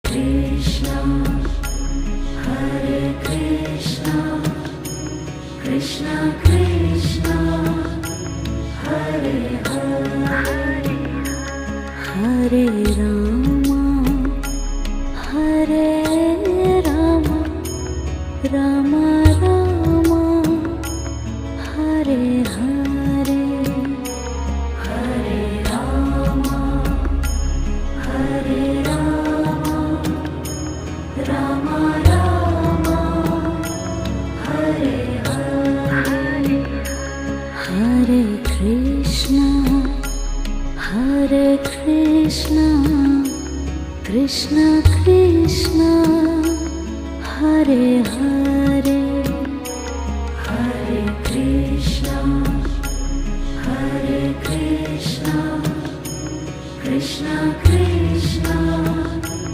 Krishna, Hare Krishna, Krishna Krishna, Hare Hare, Hare Rama, Hare Rama, Rama Rama, Hare Hare, Hare Rama, Hare Rama, Rama Rama, Hare Hare, Hare Krishna, Hare Krishna, Krishna Krishna, Hare Hare, Hare Krishna, Hare Krishna, Krishna Krishna,